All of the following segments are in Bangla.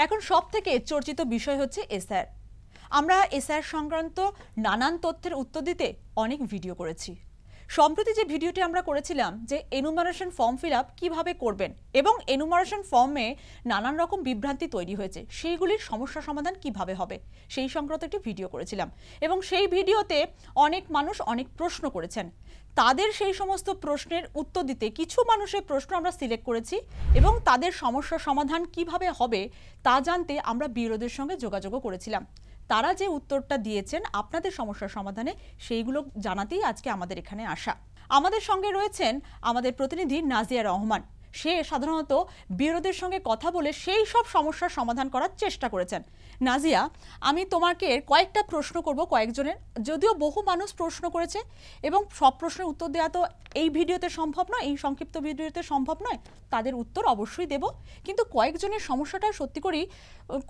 এখন সবথেকে চর্চিত বিষয় হচ্ছে এসআর। আমরা এসআর সংক্রান্ত নানান তথ্যের উত্তর দিতে অনেক ভিডিও করেছি। সম্প্রতি যে ভিডিওটি আমরা করেছিলাম যে এনুমারেশন ফর্ম ফিল আপ কীভাবে করবেন এবং এনুমারেশন ফর্মে নানান রকম বিভ্রান্তি তৈরি হয়েছে, সেইগুলির সমস্যা সমাধান কিভাবে হবে সেই সংক্রান্ত একটি ভিডিও করেছিলাম এবং সেই ভিডিওতে অনেক মানুষ অনেক প্রশ্ন করেছেন। তাদের সেই সমস্ত প্রশ্নের উত্তর দিতে কিছু মানুষের প্রশ্ন আমরা সিলেক্ট করেছি এবং তাদের সমস্যা সমাধান কিভাবে হবে তা জানতে আমরা বিরোধীদের সঙ্গে যোগাযোগও করেছিলাম। তারা যে উত্তরটা দিয়েছেন আপনাদের সমস্যার সমাধানে, সেইগুলো জানাতেই আজকে আমাদের এখানে আসা। আমাদের সঙ্গে রয়েছেন আমাদের প্রতিনিধি নাজিয়া রহমান। সে সাধারণত বিরোধীদের সঙ্গে কথা বলে সেই সব সমস্যার সমাধান করার চেষ্টা করেছেন। নাজিয়া, আমি তোমাকে কয়েকটা প্রশ্ন করব, কয়েকজনের, যদিও বহু মানুষ প্রশ্ন করেছে এবং সব প্রশ্নের উত্তর দেওয়া তো এই ভিডিওতে সম্ভব নয়, এই সংক্ষিপ্ত ভিডিওতে সম্ভব নয়, তাদের উত্তর অবশ্যই দেব, কিন্তু কয়েকজনের সমস্যাটা সত্যি করেই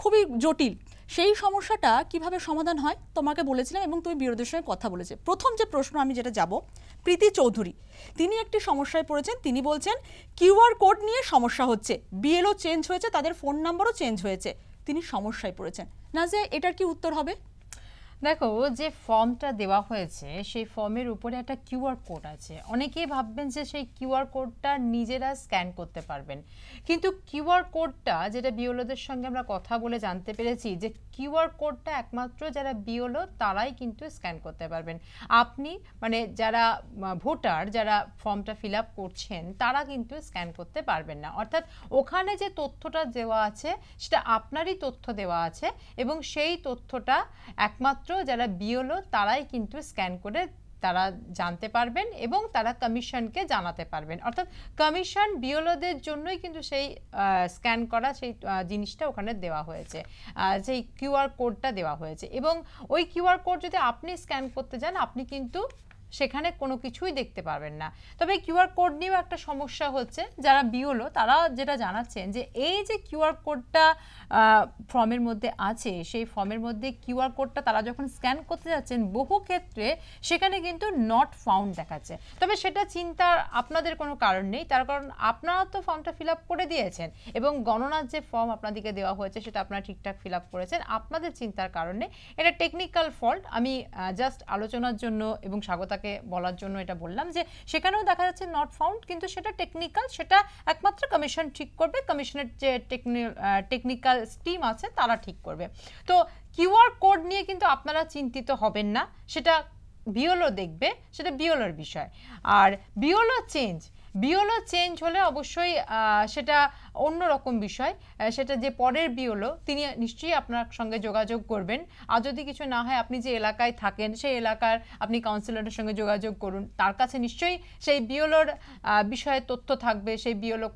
খুবই জটিল। সেই সমস্যাটা কিভাবে সমাধান হয় তোমাকে বলেছিলাম এবং তুমি বিরোধীদের সঙ্গে কথা বলেছে। প্রথম যে প্রশ্ন আমি যেটা যাব, প্রীতি চৌধুরী, তিনি একটি সমস্যায় পড়েছেন। তিনি বলছেন কিউআর কোড নিয়ে সমস্যা হচ্ছে, বিএলও চেঞ্জ হয়েছে, তাদের ফোন নাম্বারও চেঞ্জ হয়েছে, তিনি সমস্যায় পড়েছেন। নাজিয়া, এটার কি উত্তর হবে? দেখো, যে ফর্মটা দেওয়া হয়েছে সেই ফর্মের উপরে একটা কিউআর কোড আছে। অনেকেই ভাববেন যে সেই কিউআর কোডটা নিজেরা স্ক্যান করতে পারবেন, কিন্তু কিউআর কোডটা, যেটা বিওলোদের সঙ্গে আমরা কথা বলে জানতে পেরেছি যে কিউআর কোডটা একমাত্র যারা বিওলো তারাই কিন্তু স্ক্যান করতে পারবেন। আপনি মানে যারা ভোটার, যারা ফর্মটা ফিল আপ করছেন, তারা কিন্তু স্ক্যান করতে পারবেন না। অর্থাৎ ওখানে যে তথ্যটা দেওয়া আছে সেটা আপনারই তথ্য দেওয়া আছে এবং সেই তথ্যটা একমাত্র যারা বিওলো তারাই কিন্তু স্ক্যান করে তারা জানতে পারবেন এবং তারা কমিশনকে জানাতে পারবেন। অর্থাৎ কমিশন বিওলোদের জন্যই কিন্তু সেই স্ক্যান করা সেই জিনিসটা ওখানে দেওয়া হয়েছে, সেই কিউআর কোডটা দেওয়া হয়েছে। এবং ওই কিউআর কোড যদি আপনি স্ক্যান করতে যান, আপনি কিন্তু সেখানে কোনো কিছুই দেখতে পারবেন না। তবে কিউআর কোড নিয়েও একটা সমস্যা হচ্ছে, যারা বিওলো তারা যেটা জানাচ্ছেন যে এই যে কিউআর কোডটা ফর্মের মধ্যে আছে, সেই ফর্মের মধ্যে কিউআর কোডটা তারা যখন স্ক্যান করতে যাচ্ছেন বহু ক্ষেত্রে সেখানে কিন্তু নট ফাউন্ড দেখাচ্ছে। তবে সেটা চিন্তার আপনাদের কোনো কারণ নেই, তার কারণ আপনারা তো ফর্মটা ফিল আপ করে দিয়েছেন এবং গণনার যে ফর্ম আপনাদেরকে দেওয়া হয়েছে সেটা আপনারা ঠিকঠাক ফিল আপ করেছেন, আপনাদের চিন্তার কারণ নেই। এটা টেকনিক্যাল ফল্ট। আমি জাস্ট আলোচনার জন্য এবং স্বাগতাকে বলার জন্য এটা বললাম যে সেখানেও দেখা যাচ্ছে নট ফাউন্ড, কিন্তু সেটা টেকনিক্যাল, সেটা একমাত্র কমিশন ঠিক করবে, কমিশনের যে টেকনিক্যাল টিম আছে তারা ঠিক করবে। তো কিউআর কোড নিয়ে কিন্তু আপনারা চিন্তিত হবেন না, সেটা বিওলো দেখবে, সেটা বিওলোর বিষয়। আর বিওলো চেঞ্জ হলে অবশ্যই সেটা অন্যরকম বিষয়, সেটা যে পরের বিওলো তিনি নিশ্চয়ই আপনার সঙ্গে যোগাযোগ করবেন। আর যদি কিছু না হয়, আপনি যে এলাকায় থাকেন সেই এলাকার আপনি কাউন্সিলরের সঙ্গে যোগাযোগ করুন, তার কাছে নিশ্চয়ই সেই বিওলোর বিষয়ে তথ্য থাকবে, সেই বিওলো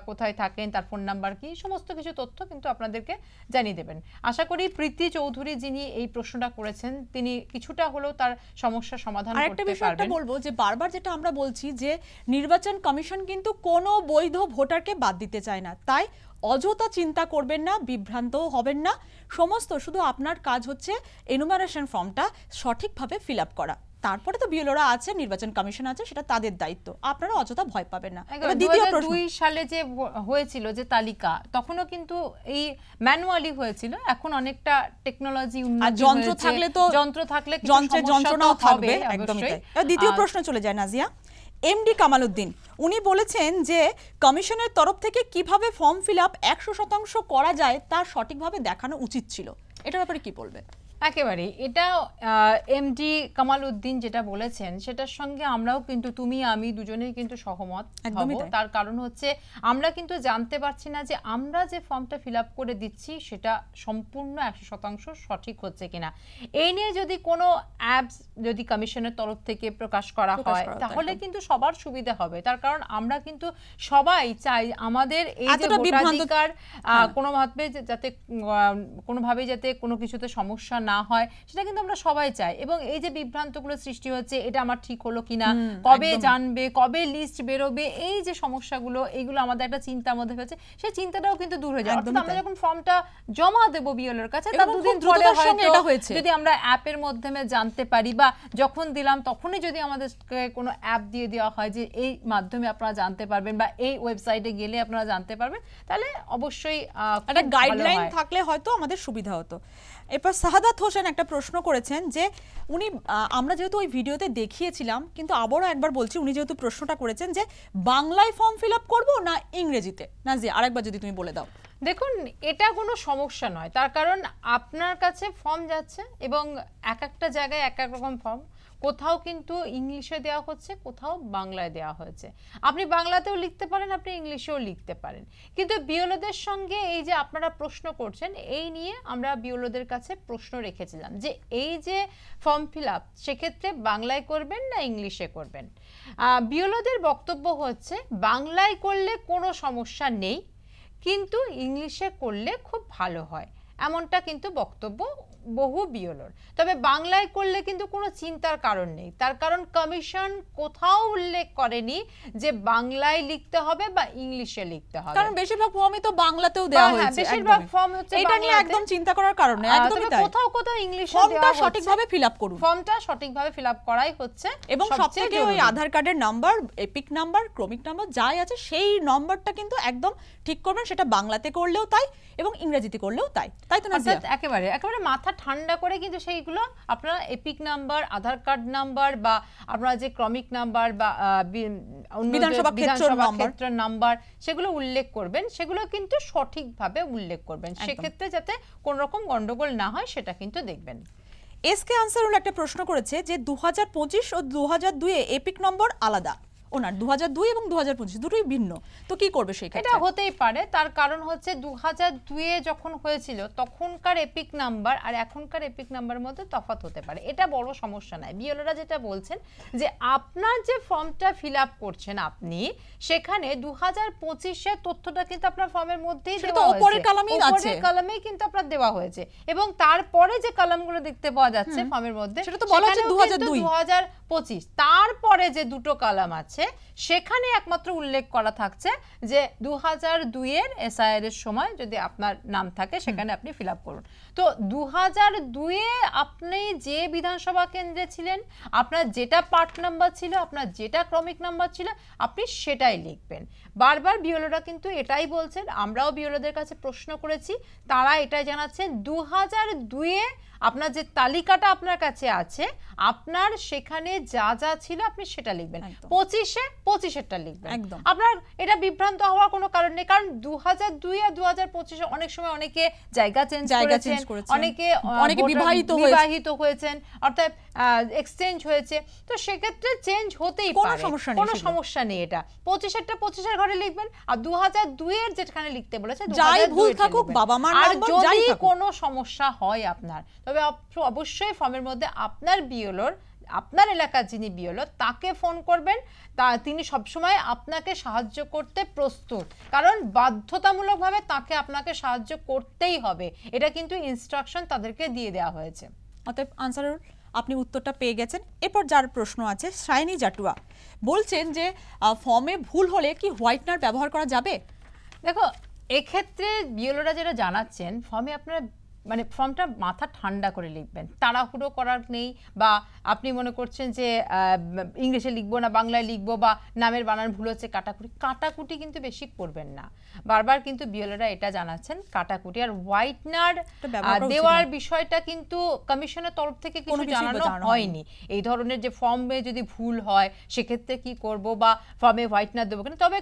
কোথায় থাকেন, তার ফোন নাম্বার কি, সমস্ত কিছু তথ্য কিন্তু আপনাদেরকে জানিয়ে দেবেন। আশা করি প্রীতি চৌধুরী যিনি এই প্রশ্নটা করেছেন তিনি কিছুটা হলেও তার সমস্যার সমাধান করতে পারবেন। আরেকটা বিষয়টা বলবো যে বারবার যেটা আমরা বলছি যে নির্বাচন কমিশন কিন্তু কোনো বৈধ ভোটারকে বাদ দিতে চায় না, তাই অযথা চিন্তা করবেন না, বিভ্রান্তও হবেন না। সমস্ত শুধু আপনার কাজ হচ্ছে এনুমারেশন ফর্মটা সঠিকভাবে ফিল আপ করা, তারপরে তো বিএলওরা আছে, নির্বাচন কমিশন আছে, সেটা তাদের দায়িত্ব, আপনারা অযথা ভয় পাবেন না। 2002 সালে যে হয়েছিল যে তালিকা, তখনও কিন্তু এই ম্যানুয়ালি হয়েছিল, এখন অনেকটা টেকনোলজি উন্নত, যন্ত্র থাকলে যন্ত্রের যন্ত্রণাও থাকবে, একদমই তাই। দ্বিতীয় প্রশ্ন চলে যায় নাজিয়া। এমডি কামালউদ্দিন উনি বলেছেন যে কমিশনের তরফ থেকে কিভাবে ফর্ম ফিল আপ 100% করা যায় তা সঠিকভাবে দেখানো উচিত ছিল, এটার ব্যাপারে কি বলবেন? একেবারে এটা এমডি কামালউদ্দিন যেটা বলেছেন সেটার সঙ্গে আমরাও কিন্তু, তুমি আমি দুজনেই কিন্তু সহমত হব। তার কারণ হচ্ছে আমরা কিন্তু জানতে পারছি না যে আমরা যে ফর্মটা ফিল আপ করে দিচ্ছি সেটা সম্পূর্ণ 100% সঠিক হচ্ছে কিনা। এই নিয়ে যদি কোনো অ্যাপস যদি কমিশনের তরফ থেকে প্রকাশ করা হয় তাহলে কিন্তু সবার সুবিধা হবে। তার কারণ আমরা কিন্তু সবাই চাই আমাদের এই যে ভোটাধিকার কোনোভাবে যাতে কোনো কিছুতে সমস্যা না হয়, সেটা কিন্তু আমরা সবাই চাই। এবং এই যে বিভ্রান্তগুলো সৃষ্টি হচ্ছে, এটা আমার ঠিক হলো কিনা, কবে জানবে, কবে লিস্ট বেরোবে, এই যে সমস্যাগুলো, এইগুলো আমাদের একটা চিন্তার মধ্যে হয়েছে, সেই চিন্তাটাও কিন্তু দূর হয়ে যায়। অর্থাৎ আমরা যখন ফর্মটা জমা দেবো বিএলওর কাছে, তার দুদিন পরে হয়তো যদি আমরা অ্যাপের মাধ্যমে জানতে পারি, বা যখন দিলাম তখনই যদি আমাদেরকে কোনো অ্যাপ দিয়ে দেওয়া হয় যে এই মাধ্যমে আপনারা জানতে পারবেন বা এই ওয়েবসাইটে গেলে আপনারা জানতে পারবেন, তাহলে অবশ্যই একটা গাইডলাইন থাকলে হয়তো আমাদের সুবিধা হতো। এরপর সাহাদাত হোসেন একটা প্রশ্ন করেছেন যে উনি, আমরা যেহেতু ওই ভিডিওতে দেখিয়েছিলাম, কিন্তু আবারও একবার বলছি, উনি যেহেতু প্রশ্নটা করেছেন যে বাংলায় ফর্ম ফিল আপ করবো না ইংরেজিতে। নাজিয়া, আরেকবার যদি তুমি বলে দাও। দেখুন, এটা কোনো সমস্যা নয়, তার কারণ আপনার কাছে ফর্ম যাচ্ছে এবং এক একটা জায়গায় এক এক রকম ফর্ম, কোথাও কিন্তু ইংলিশে দেওয়া হচ্ছে, কোথাও বাংলায় দেওয়া হয়েছে। আপনি বাংলাতেও লিখতে পারেন, আপনি ইংলিশেও লিখতে পারেন। কিন্তু বিওলোদের সঙ্গে এই যে আপনারা প্রশ্ন করছেন, এই নিয়ে আমরা বিওলোদের কাছে প্রশ্ন রেখেছিলাম যে এই যে ফর্ম ফিল আপ, সেক্ষেত্রে বাংলায় করবেন না ইংলিশে করবেন। বিওলোদের বক্তব্য হচ্ছে বাংলায় করলে কোনো সমস্যা নেই, কিন্তু ইংলিশে করলে খুব ভালো হয়, এমনটা কিন্তু বক্তব্য বহু বিওলোর। তবে বাংলায় করলে কিন্তু কোনো চিন্তার কারণ নেই, তার কারণ কমিশন কোথাও উল্লেখ করেনি যে বাংলায় লিখতে হবে বা ইংলিশে লিখতে হবে, কারণ বেশিরভাগ ফর্মই তো বাংলাতেও দেওয়া হয়েছে। বেশিরভাগ ফর্ম হচ্ছে এটা নিয়ে একদম চিন্তা করার কারণ নেই, একদমই তাই। কোথাও কোথাও ইংলিশে ফর্মটা সঠিকভাবে ফিল আপ করুন, ফর্মটা সঠিকভাবে ফিল আপ করাই হচ্ছে। এবং সবথেকে ওই আধার কার্ডের নাম্বার, এপিক নাম্বার, ক্রমিক নাম্বার যাই আছে, সেই নম্বরটা কিন্তু একদম ঠিক করবেন। সেটা বাংলাতে করলেও তাই এবং ইংরেজিতে করলেও তাই, তাই তো না? একেবারে একেবারে মাথা ঠান্ডা করে কিন্তু সেইগুলো আপনারা এপিক নাম্বার, আধার কার্ড নাম্বার, বা আপনারা যে ক্রমিক নাম্বার বা বিধানসভা ক্ষেত্র নাম্বার, সেগুলো উল্লেখ করবেন, সেগুলো কিন্তু সঠিকভাবে উল্লেখ করবেন, সেক্ষেত্রে যাতে কোনো রকম গন্ডগোল না হয় সেটা কিন্তু দেখবেন। এসকে আনসারুল একটা প্রশ্ন করেছে যে 2025 ও 2002 এ এপিক নম্বর আলাদা, ওনার 2002 এবং 2025 দুটোই ভিন্ন, তো কি করবে সেই ক্ষেত্রে? এটা হতেই পারে, তার কারণ হচ্ছে 2002 এ যখন হয়েছিল তখনকার এপিক নাম্বার আর এখনকার এপিক নাম্বারের মধ্যে তফাৎ হতে পারে, এটা বড় সমস্যা নয়। বিএলওরা যেটা বলছেন যে আপনার যে ফর্মটা ফিল আপ করছেন আপনি, সেখানে 2025 এর তথ্যটা কিন্তু আপনার ফর্মের মধ্যেই দেওয়া হয়েছে, উপরের কলামেই আছে, উপরের কলামেই কিন্তু আপনার দেওয়া হয়েছে, এবং তারপরে যে কলামগুলো দেখতে পাওয়া যাচ্ছে ফর্মের মধ্যে, সেটা তো বলা আছে 2025, তারপরে যে দুটো কলাম আছে সেখানে একমাত্র উল্লেখ করা থাকছে যে 2002 এর এসআইআর এর সময় যদি আপনার নাম থাকে সেখানে আপনি ফিল আপ করুন। তো 2002 এ আপনি যে বিধানসভা কেন্দ্রে ছিলেন, আপনার যেটা পার্ট নাম্বার ছিল, আপনার যেটা ক্রমিক নাম্বার ছিল, আপনি সেটাই লিখবেন। বারবার বিওলোরা কিন্তু এটাই বলছেন, আমরাও বিওলোদের কাছে প্রশ্ন করেছি, তারা এটাই জানাচ্ছেন 2002 এ আপনার যে তালিকাটা আপনার কাছে আছে, আপনার সেখানে যা যা ছিল আপনি সেটা লিখবেন, 25-এরটা লিখবেন। আপনার এটা বিভ্রান্ত হওয়ার কোনো কারণ নেই, কারণ 2002 আর 2025 অনেক সময় অনেকে জায়গা চেঞ্জ করেছেন, অনেকে বিবাহিত হয়েছেন, অর্থাৎ এক্সচেঞ্জ হয়েছে, তো সেক্ষেত্রে চেঞ্জ হতেই পারে, কোনো সমস্যা নেই। এটা 25-এরটা 25-এর ঘরে লিখবেন, আর 2002 এর যেখানে লিখতে বলেছে যাই ভুল থাকুক, বাবা মার নাম্বার যাই থাকুক, কোনো সমস্যা হয় আপনার, তবে অবশ্যই ফর্মের মধ্যে আপনার বিওলোর, আপনার এলাকার যিনি বিওলো, তাকে ফোন করবেন, তিনি সবসময় আপনাকে সাহায্য করতে প্রস্তুত, কারণ বাধ্যতামূলকভাবে তাকে আপনাকে সাহায্য করতেই হবে, এটা কিন্তু ইনস্ট্রাকশন তাদেরকে দিয়ে দেওয়া হয়েছে। অতএব আনসারুল, আপনি উত্তরটা পেয়ে গেছেন। এরপর যার প্রশ্ন আছে শাইনি জাটুয়া বলছেন যে ফর্মে ভুল হলে কি হোয়াইটনার ব্যবহার করা যাবে? দেখো, এক্ষেত্রে বিওলোরা যেটা জানাচ্ছেন, ফর্মে আপনারা মানে ফর্মটা মাথা ঠান্ডা করে লিখবেন, তাড়াহুড়ো করার নেই, বা আপনি মনে করছেন যে ইংলিশে লিখবো না বাংলায় লিখবো, বা নামের বানান ভুল হচ্ছে, কাটাকুটি কিন্তু বেশি করবেন না। বারবার কিন্তু বিওলোরা এটা জানাচ্ছেন, কাটাকুটি আর হোয়াইটনার দেওয়ার বিষয়টা কিন্তু কমিশনের তরফ থেকে কিছু জানানো হয়নি। এই ধরনের যে ফর্মে যদি ভুল হয় সেক্ষেত্রে কি করব, বা ফর্মে হোয়াইটনার দেবো কিনা, তবে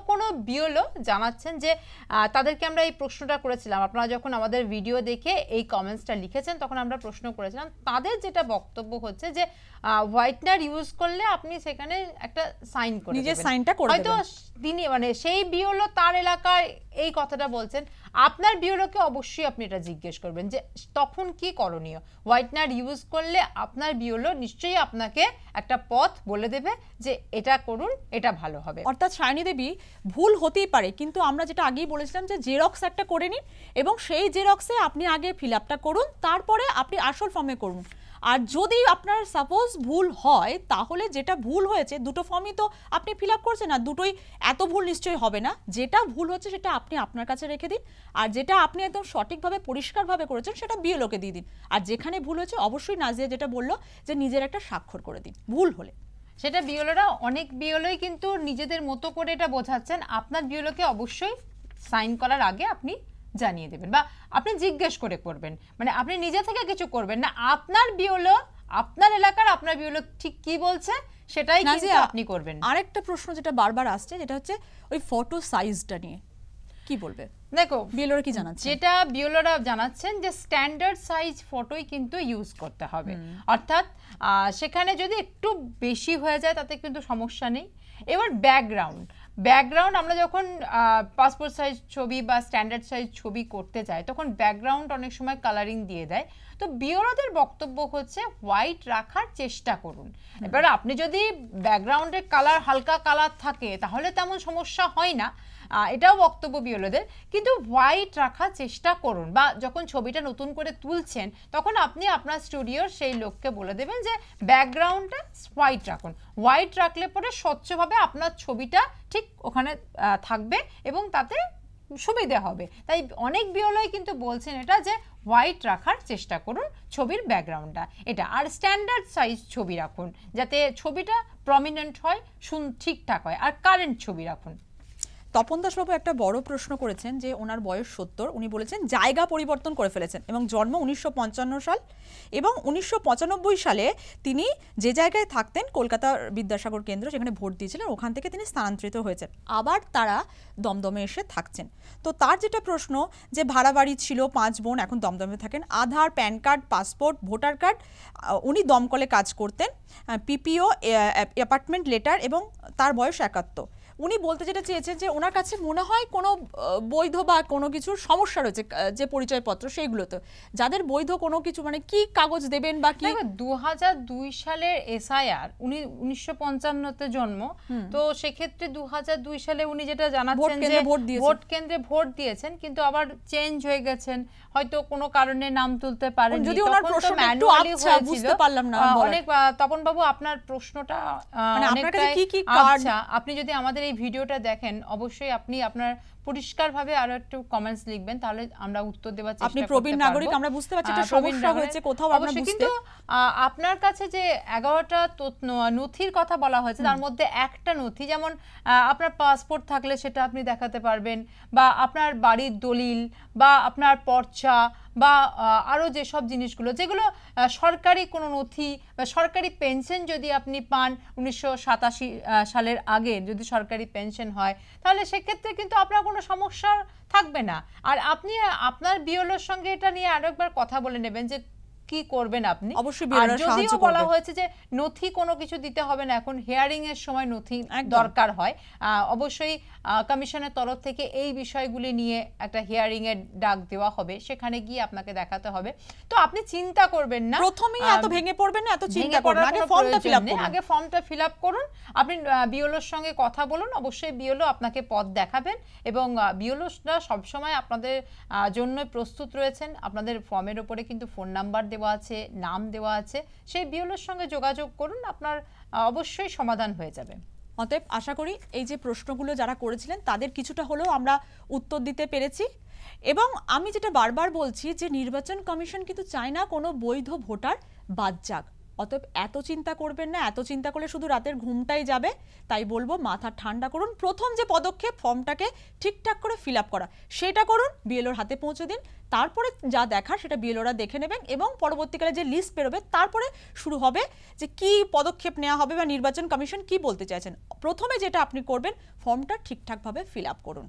কোনো বিওলো জানাচ্ছেন যে তাদেরকে আমরা এই প্রশ্নটা করেছিলাম, আপনারা যখন আমাদের ভিডিও দেখে এই কমেন্টসটা লিখেছেন তখন আমরা প্রশ্ন করেছিলাম, তাদের যেটা বক্তব্য হচ্ছে যে হোয়াইটনার ইউজ করলে আপনি সেখানে একটা সাইন করে নিজের সাইনটা করে দেবেন, হয়তো তিনি মানে সেই বিওলো তার এলাকায় এই কথাটা বলছেন, আপনার বিওলোকে অবশ্যই আপনি এটা জিজ্ঞেস করবেন যে তখন কি করণীয়। হোয়াইটনার ইউজ করলে আপনার বিওলো নিশ্চয়ই আপনাকে একটা পথ বলে দেবে যে এটা করুন, এটা ভালো হবে। অর্থাৎ শাইনিদের মেবি ভুল হতেই পারে, কিন্তু আমরা যেটা আগেই বলেছিলাম যে জেরক্স একটা করে নিন এবং সেই জেরক্সে আপনি আগে ফিল আপটা করুন, তারপরে আপনি আসল ফর্মে করুন। আর যদি আপনার সাপোজ ভুল হয়, তাহলে যেটা ভুল হয়েছে দুটো ফর্মই তো আপনি ফিল আপ করছেন, আর দুটোই এত ভুল নিশ্চয়ই হবে না। যেটা ভুল হচ্ছে সেটা আপনি আপনার কাছে রেখে দিন, আর যেটা আপনি একদম সঠিকভাবে পরিষ্কারভাবে করেছেন সেটা বিএলওকে দিয়ে দিন। আর যেখানে ভুল হয়েছে অবশ্যই নাজিয়া যেটা বললো যে নিজের একটা স্বাক্ষর করে দিন ভুল হলে। সেটা বিএলওরা, অনেক বিএলওই কিন্তু নিজেদের মতো করে এটা বোঝাচ্ছেন। আপনার বিএলওকে অবশ্যই সাইন করার আগে আপনি জানিয়ে দেবেন বা আপনি জিজ্ঞেস করে করবেন, মানে আপনি নিজে থেকে কিছু করবেন না। আপনার বিএলও, আপনার এলাকার আপনার বিএলও ঠিক কি বলছে সেটাই কিন্তু আপনি করবেন। আরেকটা প্রশ্ন যেটা বারবার আসছে, যেটা হচ্ছে ওই ফটো সাইজটা নিয়ে কি বলবে? দেখো বিএলওরা কি জানাচ্ছে, যেটা বিএলওরা জানাচ্ছেন যে স্ট্যান্ডার্ড সাইজ ফটোই কিন্তু ইউজ করতে হবে। অর্থাৎ সেখানে যদি একটু বেশি হয়ে যায় তাতে কিন্তু সমস্যা নেই। এবার ব্যাকগ্রাউন্ড আমরা যখন পাসপোর্ট সাইজ ছবি বা স্ট্যান্ডার্ড সাইজ ছবি করতে যাই তখন ব্যাকগ্রাউন্ড অনেক সময় কালারিং দিয়ে দেয়। তো বিএলওদের বক্তব্য হচ্ছে হোয়াইট রাখার চেষ্টা করুন। এবার আপনি যদি ব্যাকগ্রাউন্ডের কালার হালকা কালার থাকে তাহলে তেমন সমস্যা হয় না, এটাও বক্তব্য বিএলওদের, কিন্তু হোয়াইট রাখার চেষ্টা করুন। বা যখন ছবিটা নতুন করে তুলছেন তখন আপনি আপনার স্টুডিওর সেই লোককে বলে দেবেন যে ব্যাকগ্রাউন্ডটা হোয়াইট রাখুন। হোয়াইট রাখলে পরে স্বচ্ছভাবে আপনার ছবিটা ঠিক ওখানে থাকবে এবং তাতে সুবিধা হবে। তাই অনেক বিএলওই কিন্তু বলছেন এটা যে হোয়াইট রাখার চেষ্টা করুন ছবির ব্যাকগ্রাউন্ডটা এটা। আর স্ট্যান্ডার্ড সাইজ ছবি রাখুন যাতে ছবিটা প্রমিনেন্ট হয়, ঠিকঠাক হয়। আর কারেন্ট ছবি রাখুন। তপন দাসবাবু একটা বড় প্রশ্ন করেছেন যে ওনার বয়স ৭০, উনি বলেছেন জায়গা পরিবর্তন করে ফেলেছেন এবং জন্ম ১৯৫৫ সাল এবং ১৯৯৫ সালে তিনি যে জায়গায় থাকতেন কলকাতা বিদ্যাসাগর কেন্দ্র, সেখানে ভোট দিয়েছিলেন, ওখান থেকে তিনি স্থানান্তরিত হয়েছেন, আবার তারা দমদমে এসে থাকছেন। তো তার যেটা প্রশ্ন যে ভাড়া বাড়ি ছিল, ৫ বোন, এখন দমদমে থাকেন, Aadhaar, PAN card, passport, voter card, উনি দমকলে কাজ করতেন, পিপিও, অ্যাপার্টমেন্ট লেটার, এবং তার বয়স ৭১। উনি বলতে যেটা চেয়েছেন যে ওনার কাছে মনে হয় কোনো বৈধ বা কোনো কিছুর সমস্যা রয়েছে যে পরিচয়পত্র সেইগুলোতে, যাদের বৈধ কোনো কিছু মানে কি কাগজ দেবেন বা কি। ২০০২ সালের এসআইআর, উনি ১৯৫৫তে জন্ম, তো সেক্ষেত্রে ২০০২ সালে উনি যেটা জানাচ্ছেন যে ভোট কেন্দ্রে ভোট দিয়েছেন কিন্তু আবার চেঞ্জ হয়ে গেছেন, হয়তো কোনো কারণে নাম তুলতে পারেন। যদি ওনার প্রশ্নটা একটু আচ্ছা বুঝতে পারলাম না অনেক। তপন বাবু আপনার প্রশ্নটা মানে আপনার কাছে কি কি কার্ড, আপনি যদি আমাদের এই ভিডিওটা দেখেন অবশ্যই আপনি আপনার পরিষ্কারভাবে আরো একটু কমেন্টস লিখবেন, তাহলে আমরা উত্তর দেওয়ার চেষ্টা করতে পারবো। আপনি প্রবীণ নাগরিক, আমরা বুঝতে পারছি এটা সমস্যা হয়েছে কোথাও আমরা বুঝতে। কিন্তু আপনার কাছে যে 11টা নথির কথা বলা হয়েছে তার মধ্যে একটা নথি, যেমন আপনার পাসপোর্ট থাকলে সেটা আপনি দেখাতে পারবেন, বা আপনার বাড়ির দলিল, বা আপনার পর্চা, বা আরও যেসব জিনিসগুলো যেগুলো সরকারি কোনো নথি বা সরকারি পেনশন যদি আপনি পান 1987 সালের আগে যদি সরকারি পেনশন হয় তাহলে সেক্ষেত্রে কিন্তু আপনার কোনো সমস্যা থাকবে না। আর আপনি আপনার বিএলওর সঙ্গে এটা নিয়ে আরো একবার কথা বলে নেবেন যে কি করবেন আপনি। অবশ্যই বিএলওরা সাহায্য যদিও বলা হয়েছে যে নথি কোনো কিছু দিতে হবে না, এখন হিয়ারিং এর সময় নথি দরকার হয়, অবশ্যই কমিশনের তরফ থেকে এই বিষয়গুলি নিয়ে একটা হিয়ারিং এর ডাক দেওয়া হবে, সেখানে গিয়ে আপনাকে দেখাতে হবে। তো আপনি চিন্তা করবেন না, প্রথমেই এত ভেঙে পড়বেন না, এত চিন্তা করবেন না, আগে ফর্মটা ফিল আপ করুন। আগে ফর্মটা ফিল আপ করুন, আপনি বিএলওর সঙ্গে কথা বলুন, অবশ্যই বিএলও আপনাকে পথ দেখাবেন এবং বিএলওরা সবসময় আপনাদের জন্য প্রস্তুত রয়েছেন। আপনাদের ফর্মের উপরে কিন্তু ফোন নাম্বার দেওয়া আছে, নাম দেওয়া আছে, সেই বিএলওর সঙ্গে যোগাযোগ করুন, আপনার অবশ্যই সমাধান হয়ে যাবে। অতএব আশা করি এই যে প্রশ্নগুলো যারা করেছিলেন তাদের কিছুটা হলেও আমরা উত্তর দিতে পেরেছি। এবং আমি যেটা বারবার বলছি যে নির্বাচন কমিশন কিন্তু চায় না কোনো বৈধ ভোটার বাদ যাক, অতএব এত চিন্তা করবেন না, এত চিন্তা করলে শুধু রাতের ঘুমটাই যাবে। তাই বলবো মাথা ঠান্ডা করুন, প্রথম যে পদক্ষেপ ফর্মটাকে ঠিকঠাক করে ফিল আপ করা সেটা করুন, বিএলওর হাতে পৌঁছে দিন, তারপরে যা দেখার সেটা বিএলওরা দেখে নেবেন এবং পরবর্তীকালে যে লিস্ট বেরোবে তারপরে শুরু হবে যে কি পদক্ষেপ নেওয়া হবে বা নির্বাচন কমিশন কি বলতে চাইছেন। প্রথমে যেটা আপনি করবেন ফর্মটা ঠিকঠাকভাবে ফিল আপ করুন।